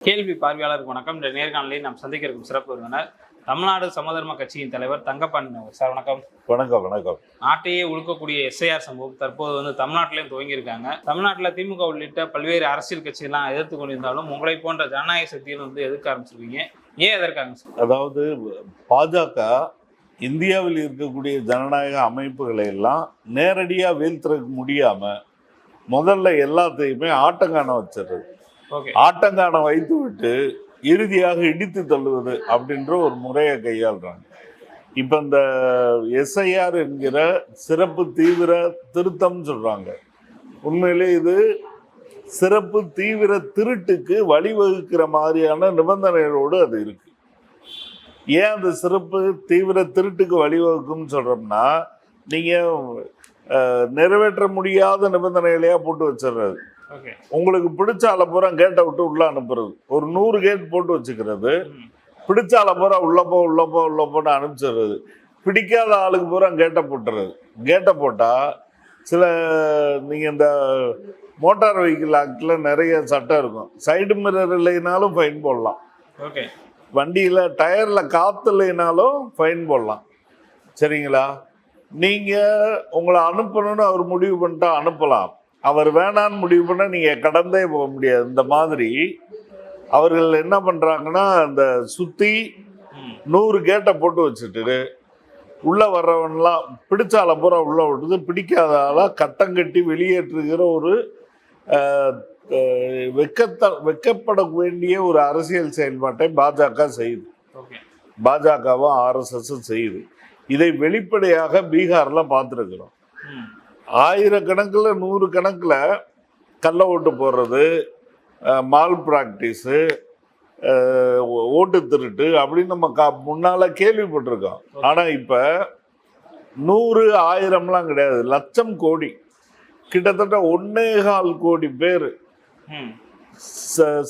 கேள்வி பார்வையாளருக்கு வணக்கம். இந்த நேர்காணலில் நாம் சந்திக்க இருக்கும் சிறப்பு விருந்தினர் தமிழ்நாடு சமதர்ம கட்சியின் தலைவர் தங்கப்பாண்டி சார். வணக்கம். வணக்கம். வணக்கம். நாட்டையே உழுக்கக்கூடிய எஸ்ஐஆர் சம்பவம் தற்போது தமிழ்நாட்டிலையும் துவங்கியிருக்காங்க. தமிழ்நாட்டில் திமுக உள்ளிட்ட பல்வேறு அரசியல் கட்சியெல்லாம் எதிர்த்து கொண்டிருந்தாலும் உங்களை போன்ற ஜனநாயக சக்திகள் எதிர்க்க ஆரம்பிச்சிருக்கீங்க. ஏன் எதற்காங்க சார்? அதாவது பாஜக இந்தியாவில் இருக்கக்கூடிய ஜனநாயக அமைப்புகளை எல்லாம் நேரடியாக வீழ்த்த முடியாம முதல்ல எல்லாத்தையுமே ஆட்டங்காண வச்சிருது. ஆட்டங்கான வைத்து விட்டு இறுதியாக இடித்து தள்ளுவது அப்படின்ற ஒரு முறையை கையாளுறாங்க. இப்ப இந்த எஸ்ஐஆர் என்கிற சிறப்பு தீவிர திருத்தம் சொல்றாங்க. உண்மையிலே இது சிறப்பு தீவிர திருட்டுக்கு வழிவகுக்கிற மாதிரியான நிபந்தனைகளோடு அது இருக்கு. ஏன் அந்த சிறப்பு தீவிர திருட்டுக்கு வழிவகுக்கும்னு சொல்றோம்னா, நீங்க நிறைவேற்ற முடியாத நிபந்தனைகளையா போட்டு வச்சிடுறது. உங்களுக்கு பிடிச்ச ஆளை பூரா கேட்டை விட்டு உள்ள அனுப்புறது. ஒரு 100 கேட் போட்டு வச்சுக்கிறது. பிடிச்ச ஆளை பூரா உள்ளப்போன்னு அனுப்பிச்சிடுறது. பிடிக்காத ஆளுக்கு பூரா கேட்டை போட்டுறது. கேட்டை போட்டா சில நீங்க இந்த மோட்டார் வெஹிக்கிள் ஆக்ட்ல நிறைய சட்டம் இருக்கும். சைடு மிரர் இல்லைனாலும் ஃபைன் போடலாம். வண்டியில டயர்ல காத்து இல்லைனாலும் ஃபைன் போடலாம். சரிங்களா? நீங்க உங்களை அனுப்பணும்னு அவர் முடிவு பண்ணிட்டா அனுப்பலாம். அவர் வேணான்னு முடிவு பண்ண நீங்க கடந்தே போக முடியாது. இந்த மாதிரி அவர்கள் என்ன பண்றாங்கன்னா, அந்த சுத்தி 100 கேட்டை போட்டு வச்சுட்டு உள்ள வர்றவன்லாம் பிடிச்சால பூரா உள்ள விட்டுது, பிடிக்காத ஆளா கட்டம் கட்டி வெளியேற்றுகிற ஒரு வெக்கப்பட வேண்டிய ஒரு அரசியல் செயல்பாட்டை பாஜக செய்யுது. பாஜகவும் RSS செய்யுது. இதை வெளிப்படையாக பீகார்ல பார்த்துருக்கிறோம். 1000 கணக்கில் 100 கணக்கில் கள்ள ஓட்டு போடுறது, மால் பிராக்டிஸு, ஓட்டு திருட்டு அப்படின்னு நம்ம முன்னால கேள்விப்பட்டிருக்கோம். ஆனால் இப்போ 100 1000லாம் கிடையாது, லட்சம் கோடி, கிட்டத்தட்ட 1.25 கோடி பேர்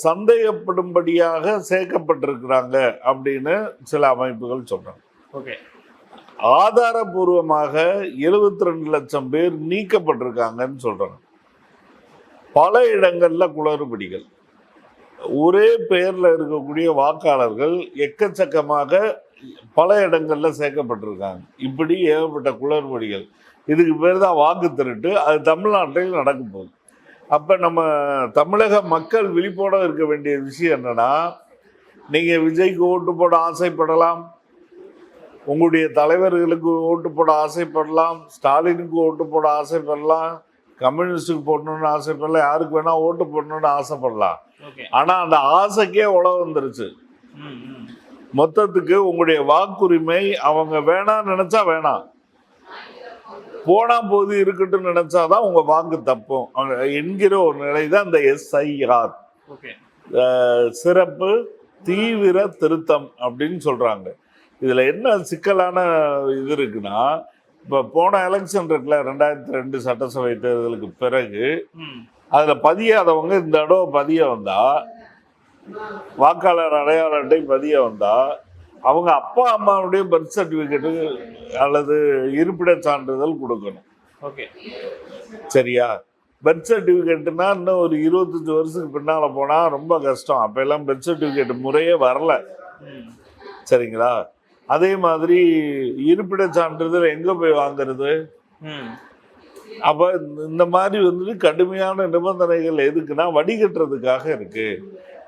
சந்தேகப்படும்படியாக சேர்க்கப்பட்டிருக்கிறாங்க அப்படின்னு சில அமைப்புகள் சொல்றாங்க. ஆதாரபூர்வமாக 72 லட்சம் பேர் நீக்கப்பட்டிருக்காங்கன்னு சொல்றாங்க. பல இடங்கள்ல குளறுபடிகள். ஒரே பெயர்ல இருக்கக்கூடிய வாக்காளர்கள் எக்கச்சக்கமாக பல இடங்கள்ல சேர்க்கப்பட்டிருக்காங்க. இப்படி ஏகப்பட்ட குளறுபடிகள். இதுக்கு பேர் தான் வாக்கு திருட்டு. அது தமிழ்நாட்டில் நடக்க போகுது. அப்ப நம்ம தமிழக மக்கள் விழிப்போட இருக்க வேண்டிய விஷயம் என்னன்னா, நீங்க விஜய்க்கு ஓட்டு போட ஆசைப்படலாம், உங்களுடைய தலைவர்களுக்கு ஓட்டு போட ஆசைப்படலாம், ஸ்டாலினுக்கு ஓட்டு போட ஆசைப்படலாம், கம்யூனிஸ்டுக்கு போடணும்னு ஆசைப்படலாம், யாருக்கு வேணா ஓட்டு போடணும்னு ஆசைப்படலாம். ஆனா அந்த ஆசைக்கே உழவு வந்துருச்சு. மொத்தத்துக்கு உங்களுடைய வாக்குரிமை அவங்க வேணாம் நினைச்சா வேணாம், போனா போது இருக்கட்டும் நினைச்சாதான் உங்க வாக்கு தப்பும் என்கிற ஒரு நிலை தான் இந்த SIR சிறப்பு தீவிர திருத்தம் அப்படின்னு சொல்றாங்க. இதுல என்ன சிக்கலான இது இருக்குன்னா, இப்ப போன எலெக்ஷன் இருக்குல்ல, 2002 சட்டசபை தேர்தலுக்கு பிறகு அதுல பதியாதவங்க இந்த தடவை பதிய வந்தா, வாக்காளர் அடையாள அட்டை பதிய வந்தா, அவங்க அப்பா அம்மாவுடைய பர்த் சர்டிபிகேட்டு அல்லது இருப்பிட சான்றிதழ் கொடுக்கணும். சரியா? பர்த் சர்டிபிகேட்னா இன்னும் ஒரு 25 வருஷத்துக்கு பின்னால போனா ரொம்ப கஷ்டம். அப்ப எல்லாம் பர்த் சர்டிபிகேட் முறையே வரல. சரிங்களா? அதே மாதிரி இருப்பிட சான்றிதழ் எங்க போய் வாங்குறது? அப்ப இந்த மாதிரி கடுமையான நிபந்தனைகள் எதுக்குன்னா வடிகட்டுறதுக்காக இருக்கு.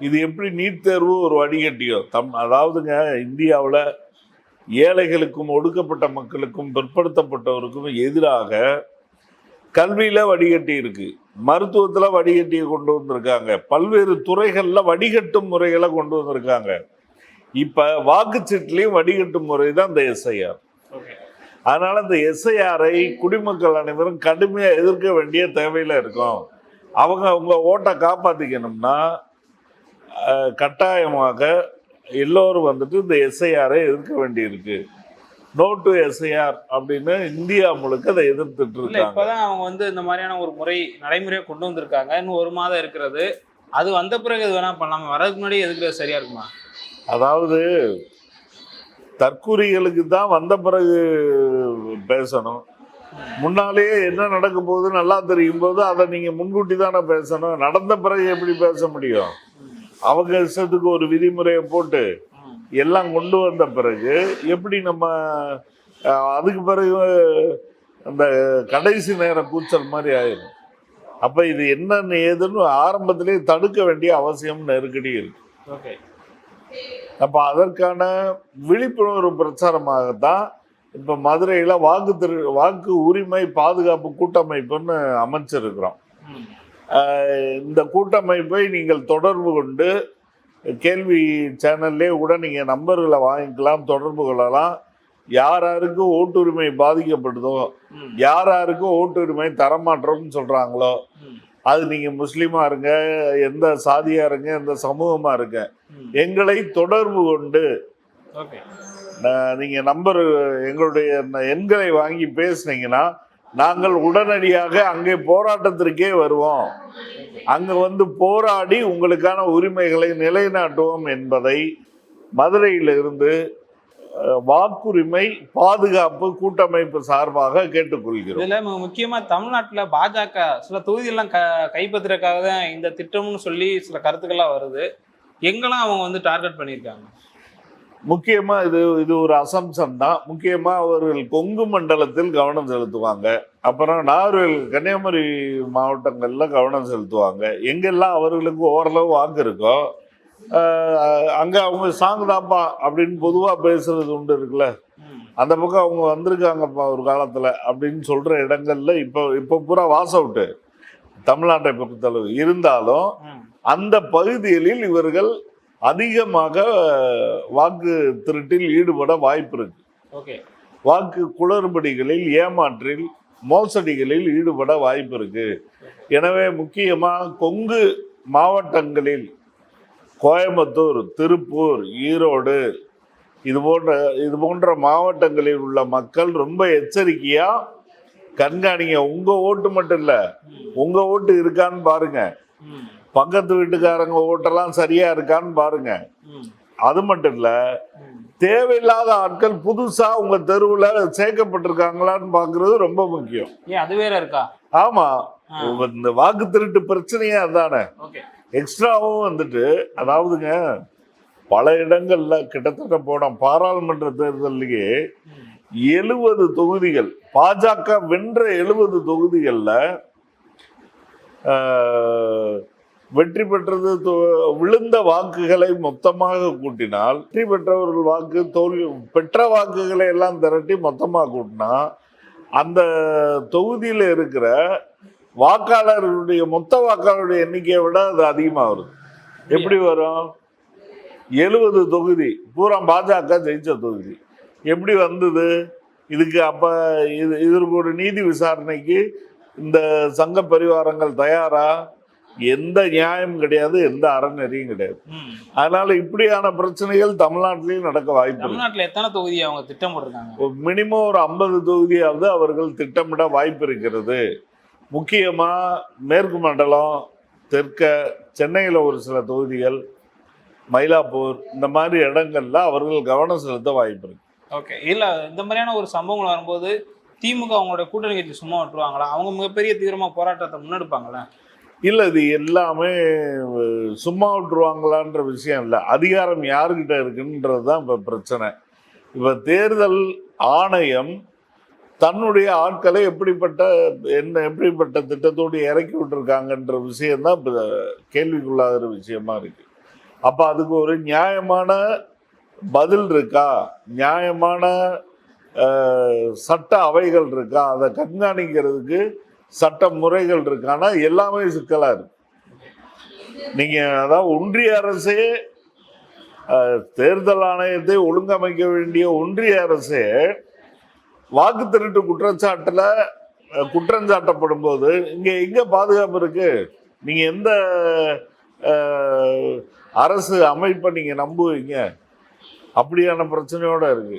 இது எப்படி நீட் தேர்வு ஒரு வடிகட்டியோ அதாவதுங்க, இந்தியாவில் ஏழைகளுக்கும் ஒடுக்கப்பட்ட மக்களுக்கும் பிற்படுத்தப்பட்டவருக்கும் எதிராக கல்வியில வடிகட்டி இருக்கு, மருத்துவத்துல வடிகட்டியை கொண்டு வந்திருக்காங்க, பல்வேறு துறைகள்ல வடிகட்டும் முறைகளை கொண்டு வந்திருக்காங்க. இப்ப வாக்குச்சீட்டுலயும் வடிகட்டும் முறை தான் இந்த SIR. அதனால இந்த SIR-ஐ குடிமக்கள் அனைவரும் கடுமையா எதிர்க்க வேண்டிய தேவையில இருக்கும். அவங்க ஓட்டை காப்பாத்திக்கணும்னா கட்டாயமாக எல்லோரும் இந்த SIR-ஐ எதிர்க்க வேண்டி இருக்கு. நோ டு SIR அப்படின்னு இந்தியா முழுக்க அதை எதிர்த்துட்டு இருக்காங்க. இப்பதான் அவங்க இந்த மாதிரியான ஒரு முறை நடைமுறையை கொண்டு வந்திருக்காங்க. இன்னும் 1 மாதம் இருக்கிறது. அது வந்த பிறகு இது வேணா பண்ணலாமா? வரதுக்கு முன்னாடி எதுக்கு சரியா இருக்குமா? அதாவது தற்கூரிகளுக்கு தான் வந்த பிறகு பேசணும். முன்னாலேயே என்ன நடக்கும் போது நல்லா தெரியும் போது அதை நீங்க முன்கூட்டி தானே பேசணும். நடந்த பிறகு எப்படி பேச முடியும்? அவங்க இஷ்டத்துக்கு ஒரு விதிமுறையை போட்டு எல்லாம் கொண்டு வந்த பிறகு எப்படி நம்ம அதுக்கு பிறகு அந்த கடைசி நேரம் கூச்சல் மாதிரி ஆயிடும். அப்ப இது என்னன்னு ஏதுன்னு ஆரம்பத்திலேயே தடுக்க வேண்டிய அவசியம் நெருக்கடி இருக்கு. அப்ப அதற்கான விழிப்புணர்வு பிரச்சாரமாகத்தான் இப்ப மதுரையில வாக்கு உரிமை பாதுகாப்பு கூட்டமைப்புன்னு அமைச்சிருக்கிறோம். இந்த கூட்டமைப்பை நீங்கள் தொடர்பு கொண்டு கேள்வி சேனல்லே கூட நீங்க நம்பர்களை வாங்கிக்கலாம், தொடர்பு கொள்ளலாம். யாராருக்கு ஓட்டுரிமை பாதிக்கப்படுதோ, யாராருக்கு ஓட்டுரிமை தரமாற்றோம்னு சொல்றாங்களோ, அது நீங்க முஸ்லீமா இருங்க, எந்த சாதியா இருங்க, எந்த சமூகமா இருங்க, எங்களை தொடர்பு கொண்டு நீங்க நம்பர் எங்களுடைய எண்களை வாங்கி பேசுனீங்கன்னா நாங்கள் உடனடியாக அங்கே போராட்டத்திற்கே வருவோம். அங்க வந்து போராடி உங்களுக்கான உரிமைகளை நிலைநாட்டுவோம் என்பதை மதுரையிலிருந்து வாக்குரிமை பாதுகாப்பு கூட்டமைப்பு சார்பாக கேட்டுக்கொள்கிறோம். இதுல முக்கியமா தமிழ்நாட்டுல பாஜக சில தொகுதியெல்லாம் கைப்பற்றுறதுக்காக தான் இந்த திட்டம்னு சொல்லி சில கருத்துக்கள்லாம் வருது. எங்கெல்லாம் அவங்க வந்து டார்கெட் பண்ணியிருக்காங்க? முக்கியமா இது ஒரு அசம்சன் தான். முக்கியமா அவர்கள் கொங்கு மண்டலத்தில் கவனம் செலுத்துவாங்க. அப்புறம் நாகர்கோவில் கன்னியாகுமரி மாவட்டங்கள்ல கவனம் செலுத்துவாங்க. எங்கெல்லாம் அவர்களுக்கு ஓரளவு வாக்கு இருக்கோ அங்க அவங்க சாங் தான்ப்பா அப்படின்னு பொதுவா பேசுறது உண்டு இருக்குல்ல, அந்த பக்கம் அவங்க வந்திருக்காங்கப்பா ஒரு காலத்துல அப்படின்னு சொல்ற இடங்கள்ல இப்ப பூரா வாஸ் அவுட்டு தமிழ்நாட்டை பொறுத்தளவு இருந்தாலும் அந்த பகுதிகளில் இவர்கள் அதிகமாக வாக்கு திருட்டில் ஈடுபட வாய்ப்பு இருக்கு. வாக்கு குளறுபடிகளில், ஏமாற்றில், மோசடிகளில் ஈடுபட வாய்ப்பு இருக்கு. எனவே முக்கியமா கொங்கு மாவட்டங்களில் கோயம்புத்தூர், திருப்பூர், ஈரோடு இது போன்ற மாவட்டங்களில் உள்ள மக்கள் ரொம்ப எச்சரிக்கையா கண்காணிங்க. உங்க ஓட்டு மட்டும் இல்ல, உங்க ஓட்டு இருக்கான்னு பாருங்க, பக்கத்து வீட்டுக்காரங்க ஓட்டெல்லாம் சரியா இருக்கான்னு பாருங்க. அது மட்டும் இல்ல, தேவையில்லாத ஆட்கள் புதுசா உங்க தெருவுல சேர்க்கப்பட்டிருக்காங்களான்னு பாக்குறது ரொம்ப முக்கியம். அது வேற இருக்கா? ஆமா, இந்த வாக்கு திருட்டு பிரச்சனையே அதானே. எக்ஸ்ட்ராவும் வந்துட்டு அதாவதுங்க பல இடங்கள்ல கிட்டத்தட்ட போன பாராளுமன்ற தேர்தலையே 70 தொகுதிகள் பாஜக வென்ற 70 தொகுதிகள்ல வெற்றி பெற்றது விழுந்த வாக்குகளை மொத்தமாக கூட்டினால் வெற்றி பெற்றவர்கள் வாக்கு தோல்வி பெற்ற வாக்குகளை எல்லாம் திரட்டி மொத்தமாக கூட்டினா அந்த தொகுதியில் இருக்கிற வாக்காளர்களுடைய மொத்த வாக்காளருடைய எண்ணிக்கையை விட அது அதிகமாக வருது. எப்படி வரும்? 70 தொகுதி பூரா பாஜக ஜெயிச்ச தொகுதி எப்படி வந்தது? இதுக்கு அப்ப இதற்கு ஒரு நீதி விசாரணைக்கு இந்த சங்க பரிவாரங்கள் தயாரா? எந்த நியாயம் கிடையாது, எந்த அறநெறியும் கிடையாது. அதனால இப்படியான பிரச்சனைகள் தமிழ்நாட்டிலையும் நடக்க வாய்ப்பு. தமிழ்நாட்டில் எத்தனை தொகுதி அவங்க திட்டம் போட்டிருக்காங்க? மினிமம் ஒரு 50 தொகுதியாவது அவர்கள் திட்டமிட வாய்ப்பு இருக்கிறது. முக்கியமா மேற்கு மண்டலம், தெற்க சென்னையில் ஒரு சில தொகுதிகள், மயிலாப்பூர், இந்த மாதிரி இடங்கள்ல அவர்கள் கவனம் செலுத்த வாய்ப்பு இருக்கு. இல்ல இந்த மாதிரியான ஒரு சம்பவங்கள் வரும்போது திமுக அவங்களோட கூட்டணி கட்சி சும்மா விட்டுருவாங்களா? அவங்க மிகப்பெரிய தீவிரமா போராட்டத்தை முன்னெடுப்பாங்களா? இல்லை, இது எல்லாமே சும்மா விட்டுருவாங்களான்ற விஷயம் இல்லை. அதிகாரம் யாருக்கிட்ட இருக்குன்றது தான் இப்போ பிரச்சனை. இப்போ தேர்தல் ஆணையம் தன்னுடைய ஆட்களை எப்படிப்பட்ட திட்டத்தோடு இறக்கி விட்டுருக்காங்கன்ற விஷயம்தான் இப்போ கேள்விக்குள்ளாகிற விஷயமா இருக்கு. அப்போ அதுக்கு ஒரு நியாயமான பதில் இருக்கா, நியாயமான சட்ட அவைகள் இருக்கா, அதை கண்காணிக்கிறதுக்கு சட்ட முறைகள் இருக்கானா, எல்லாமே சிக்கலா இருக்கு. நீங்க அதாவது ஒன்றிய அரசே தேர்தல் ஆணையத்தை ஒழுங்கமைக்க வேண்டிய ஒன்றிய அரசே வாக்கு திருட்டு குற்றச்சாட்டுல குற்றஞ்சாட்டப்படும் போது இங்க எங்க பாதுகாப்பு இருக்கு? நீங்க எந்த அரசு அமைப்பை நீங்க நம்புவீங்க? அப்படியான பிரச்சனையோட இருக்கு.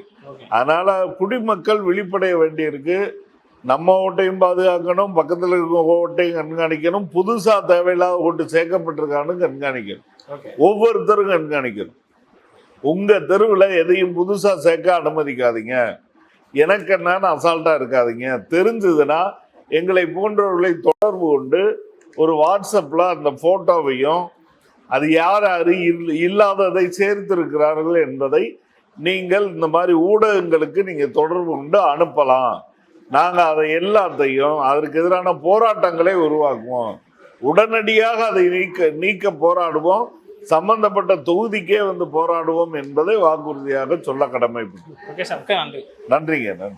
அதனால குடிமக்கள் விழிப்படைய வேண்டியிருக்கு. நம்ம ஓட்டையும் பாதுகாக்கணும், பக்கத்தில் இருக்க ஓட்டையும் கண்காணிக்கணும், புதுசா தேவையில்லாத ஓட்டு சேர்க்கப்பட்டிருக்கான்னு கண்காணிக்கணும், ஒவ்வொருத்தரும் கண்காணிக்கணும். உங்க தெருவில் எதையும் புதுசா சேர்க்க அனுமதிக்காதீங்க, எனக்கு என்னன்னு அசால்ட்டா இருக்காதீங்க. தெரிஞ்சதுன்னா எங்களை போன்றவர்களை தொடர்பு கொண்டு ஒரு வாட்ஸ்அப்ல அந்த போட்டோவையும் அது யார் யாரு இல்லாததை சேர்த்திருக்கிறார்கள் என்பதை நீங்கள் இந்த மாதிரி ஊடகங்களுக்கு நீங்க தொடர்பு கொண்டு அனுப்பலாம். நாங்க அதை எல்லாத்தையும் அதற்கு எதிரான போராட்டங்களை உருவாக்குவோம். உடனடியாக அதை நீக்க போராடுவோம். சம்பந்தப்பட்ட தொகுதிக்கே வந்து போராடுவோம் என்பதை வாக்குறுதியாக சொல்ல கடமைப்பட்டு. ஓகே சார், நன்றி. நன்றிங்க, நன்றி.